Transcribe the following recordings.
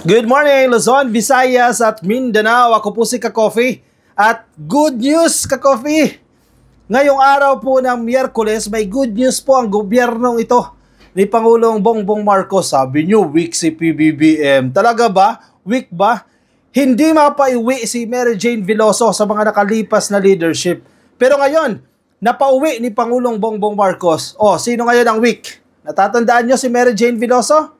Good morning, Luzon, Visayas at Mindanao. Ako po si Ka-Coffee. At good news, Ka-Coffee! Ngayong araw po ng Miyerkules, may good news po ang gobyernong ito ni Pangulong Bongbong Marcos. Sabi nyo, weak si PBBM. Talaga ba? Weak ba? Hindi mapaiwi si Mary Jane Veloso sa mga nakalipas na leadership. Pero ngayon, napauwi ni Pangulong Bongbong Marcos. O, sino ngayon ang weak? Natatandaan nyo si Mary Jane Veloso?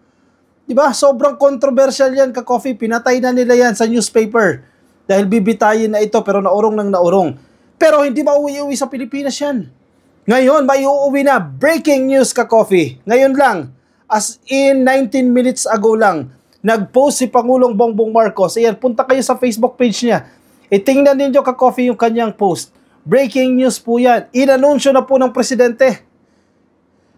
Diba? Sobrang controversial yan, Ka-Coffee. Pinatay na nila yan sa newspaper. Dahil bibitayin na ito pero naurong ng naurong. Pero hindi mauwi-uwi sa Pilipinas yan. Ngayon, may uuwi na. Breaking news, Ka-Coffee. Ngayon lang, as in 19 minutes ago lang, nag-post si Pangulong Bongbong Marcos. Ayan, punta kayo sa Facebook page niya. Tingnan ninyo, Ka-Coffee, yung kanyang post. Breaking news po yan. Inanunsyo na po ng presidente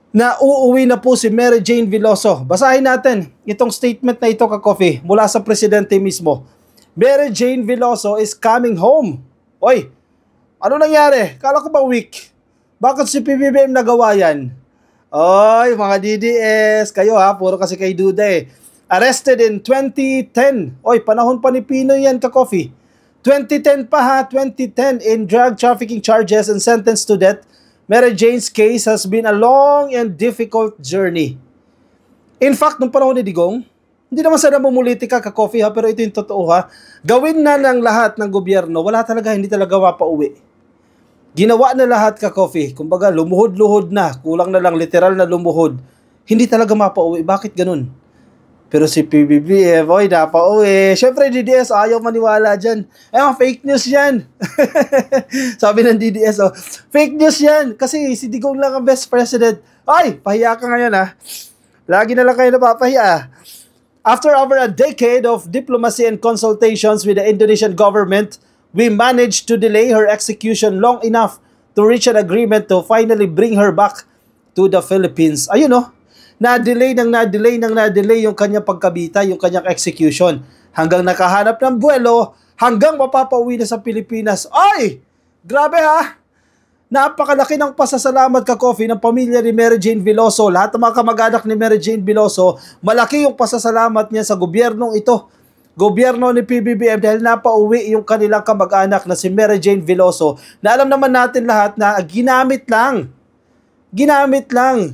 na uuwi na po si Mary Jane Veloso. Basahin natin itong statement na ito, Ka-Coffee, mula sa presidente mismo. Mary Jane Veloso is coming home. Oy, ano nangyari? Kala ko ba weak? Bakit si PBBM nagawa yan? Oy, mga DDS, kayo ha, puro kasi kay Duda eh. Arrested in 2010. Oy, panahon pa ni Pinoy yan, Ka-Coffee. 2010 pa ha, 2010 in drug trafficking charges and sentenced to death. Mary Jane's case has been a long and difficult journey. In fact, nung panahon ni Digong, hindi naman sana bumulitika, Ka-Coffee ha, pero ito yung totoo ha. Gawin na ng lahat ng gobyerno, hindi talaga mapauwi. Ginawa na lahat, Ka-Coffee. Kumbaga, lumuhod-luhod na, kulang na lang literal na lumuhod. Hindi talaga mapauwi. Bakit ganun? Pero si PBBM, oy, napauwi. Siyempre, DDS, ayaw maniwala dyan. Fake news yan. Sabi ng DDS, oh, fake news yan. Kasi si Digong lang ang best president. Ay, pahiya ka ngayon, ha. Lagi na lang kayo napapahiya. After over a decade of diplomacy and consultations with the Indonesian government, we managed to delay her execution long enough to reach an agreement to finally bring her back to the Philippines. Ayun, oh. Na-delay yung kanyang pagkabita, yung kanyang execution. Hanggang nakahanap ng buwelo, hanggang mapapauwi na sa Pilipinas. Ay! Grabe ha! Napakalaki ng pasasalamat, Ka-Coffee, ng pamilya ni Mary Jane Veloso. Lahat ng mga kamag-anak ni Mary Jane Veloso, malaki yung pasasalamat niya sa gobyernong ito. Gobyerno ni PBBM dahil napauwi yung kanilang kamag-anak na si Mary Jane Veloso na alam naman natin lahat na ginamit lang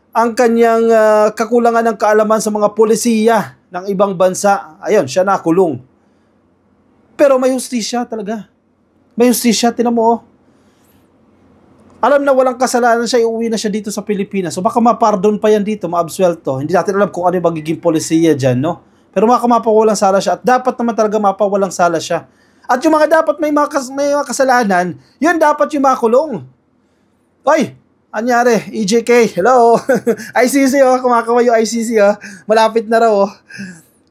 ang kanyang kakulangan ng kaalaman sa mga polisiya ng ibang bansa. Ayun, siya nakulong. Pero may hustisya talaga. May hustisya, tinan mo oh. Alam na walang kasalanan siya, iuwi na siya dito sa Pilipinas. So baka mapardon pa yan dito, maabsuelto. Hindi natin alam kung ano yung magiging polisiya dyan, no? Pero baka mapawalang sala siya at dapat naman talaga mapawalang sala siya. At yung mga dapat may mga kasalanan, yun dapat yung makulong. Oy! Anyari, EJK, hello. ICC oh, kumakawayo ICC oh. Malapit na raw oh.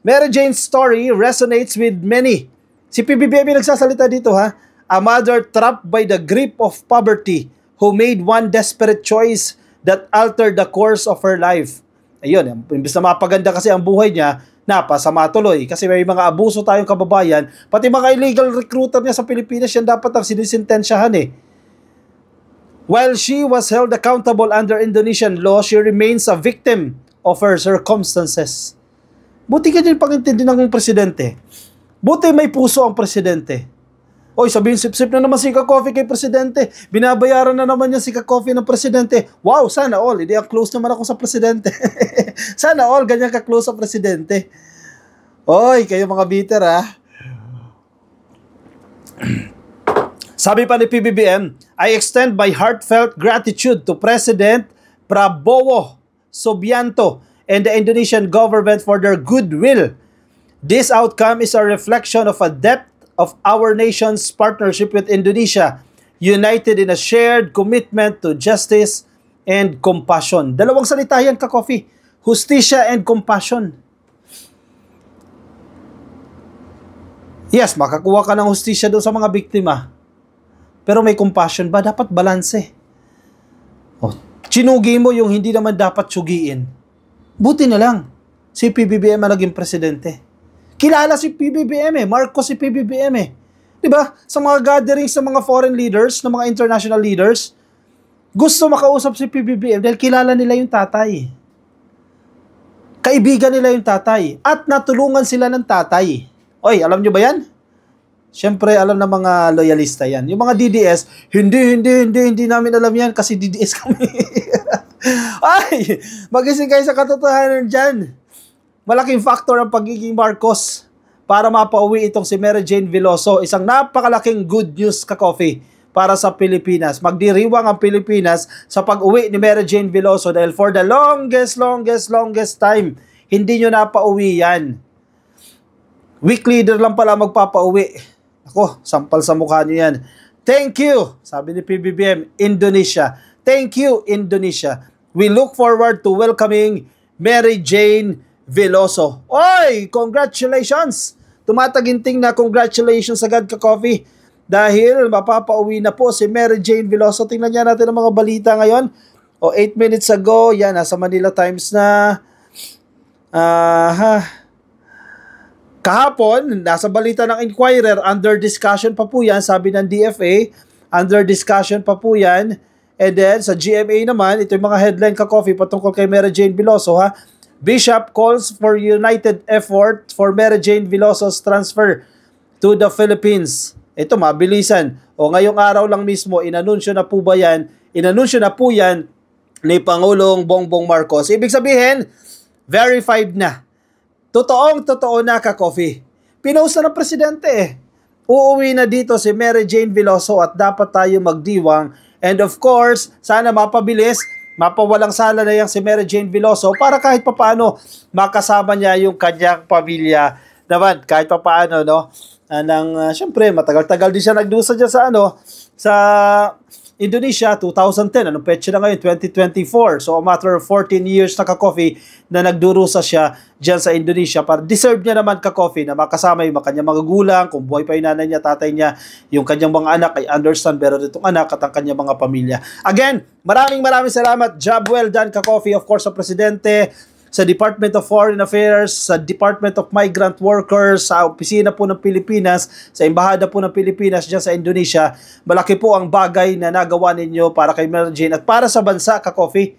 Mary Jane's story resonates with many. Si PBBM nagsasalita dito ha. A mother trapped by the grip of poverty who made one desperate choice that altered the course of her life. Ayun, imbis na mapaganda kasi ang buhay niya, napasama tuloy. Kasi may mga abuso tayong kababayan, pati mga illegal recruiter niya sa Pilipinas, yan dapat ang sinisintensyahan eh. While she was held accountable under Indonesian law, she remains a victim of her circumstances. Buti ka din pag-intindi ng presidente. Buti may puso ang presidente. Oy, sabihin sip-sip na naman si Ka-Coffee kay presidente. Binabayaran na naman niya si Ka-Coffee ng presidente. Wow, sana all. Hindi close naman ako sa presidente. Sana all, ganyan ka-close sa presidente. Oy, kayo mga bitter ha. Sabi pa ni PBBM, I extend my heartfelt gratitude to President Prabowo Subianto and the Indonesian government for their goodwill. This outcome is a reflection of a depth of our nation's partnership with Indonesia, united in a shared commitment to justice and compassion. Dalawang salita yan, Ka-Coffee. Hustisya and compassion. Yes, makakuha ka ng hustisya doon sa mga biktima. Pero may compassion ba? Dapat balanse. Oh, chinugi mo yung hindi naman dapat tsugiin. Buti na lang, si PBBM ang naging presidente. Kilala si PBBM eh. Marcos si PBBM eh. Diba? Sa mga gatherings ng mga foreign leaders, ng mga international leaders, gusto makausap si PBBM dahil kilala nila yung tatay. Kaibigan nila yung tatay at natulungan sila ng tatay. Oy, alam nyo ba yan? Siyempre, alam ng mga loyalista yan. Yung mga DDS, hindi namin alam yan kasi DDS kami. Ay, magising kayo sa katotohanan dyan. Malaking factor ang pagiging Marcos para mapauwi itong si Mary Jane Veloso. Isang napakalaking good news ka-coffee para sa Pilipinas. Magdiriwang ang Pilipinas sa pag-uwi ni Mary Jane Veloso dahil for the longest time, hindi nyo napauwi yan. Weak leader lang pala magpapauwi. Ako, sampal sa mukha nyo yan. Thank you, sabi ni PBBM, Indonesia. Thank you, Indonesia. We look forward to welcoming Mary Jane Veloso. Oy, congratulations! Tumataginting na congratulations agad ka-coffee. Dahil mapapauwi na po si Mary Jane Veloso. Tingnan niya natin ang mga balita ngayon. 8 minutes ago, yan, nasa Manila Times na. Kahapon, nasa balita ng Inquirer, under discussion pa po yan, sabi ng DFA, under discussion pa po yan. And then, sa GMA naman, ito yung mga headline ka-coffee patungkol kay Mary Jane Veloso, ha? Bishop calls for united effort for Mary Jane Veloso's transfer to the Philippines. Ito, mabilisan. O ngayong araw lang mismo, inanunsyo na po yan ni Pangulong Bongbong Marcos. Ibig sabihin, verified na. Totoo na ka-coffee. Pinost na ng presidente eh. Uuwi na dito si Mary Jane Veloso at dapat tayo magdiwang. And of course, sana mapabilis, mapawalang sala na yan si Mary Jane Veloso para kahit papaano makasama niya yung kanyang pamilya naman. Kahit papaano, no? Siyempre, matagal-tagal din siya nagdusa dyan sa Indonesia, 2010. Anong petsa na ngayon? 2024. So, a matter of 14 years na ka-coffee na nagdurusa siya dyan sa Indonesia. Para deserve niya naman ka-coffee na makasama yung kanyang mga gulang, kung buhay pa yung nanay niya, tatay niya, yung kanyang mga anak, ay understand pero itong anak at ang kanyang mga pamilya. Again, maraming salamat. Job well done ka-coffee. Of course, sa Presidente, sa Department of Foreign Affairs, sa Department of Migrant Workers, sa opisina po ng Pilipinas, sa Embahada po ng Pilipinas dyan sa Indonesia. Malaki po ang bagay na nagawa ninyo para kay Mary Jane at para sa bansa, ka-coffee.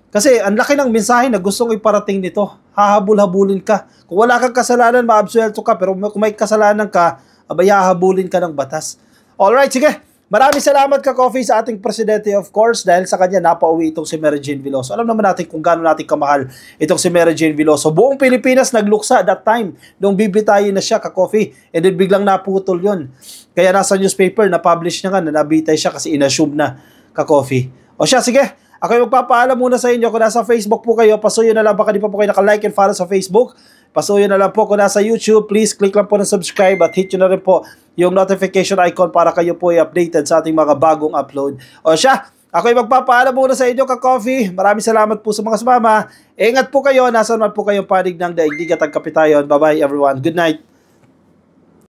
Kasi ang laki ng mensahe na gustong iparating nito. Hahabol-habulin ka. Kung wala kang kasalanan, maabsuelto ka. Pero kung may kasalanan ka, abay hahabulin ka ng batas. Alright, sige. Maraming salamat ka-coffee sa ating presidente, of course, dahil sa kanya napauwi itong si Mary Jane Veloso. Alam naman natin kung gaano natin kamahal itong si Mary Jane Veloso. Buong Pilipinas nagluksa that time nung bibitayin na siya ka-coffee. And then biglang naputol yun. Kaya nasa newspaper, na-publish na nga na nabitay siya kasi inassume na ka-coffee. O siya, sige. Ako yung magpapaalam muna sa inyo. Kung nasa Facebook po kayo, pasuyo na lang. Baka di pa po kayo naka-like and follow sa Facebook. Pasuyo na lang po. Kung nasa YouTube, please click lang po ng subscribe at hit nyo na rin po yung notification icon para kayo po ay updated sa ating mga bagong upload. O siya, ako yung magpapaalam muna sa inyo ka-coffee. Maraming salamat po sa mga sumama. Ingat po kayo. Nasaan man po kayong panig ng daigdig at ang kapitayon. Bye-bye everyone. Good night.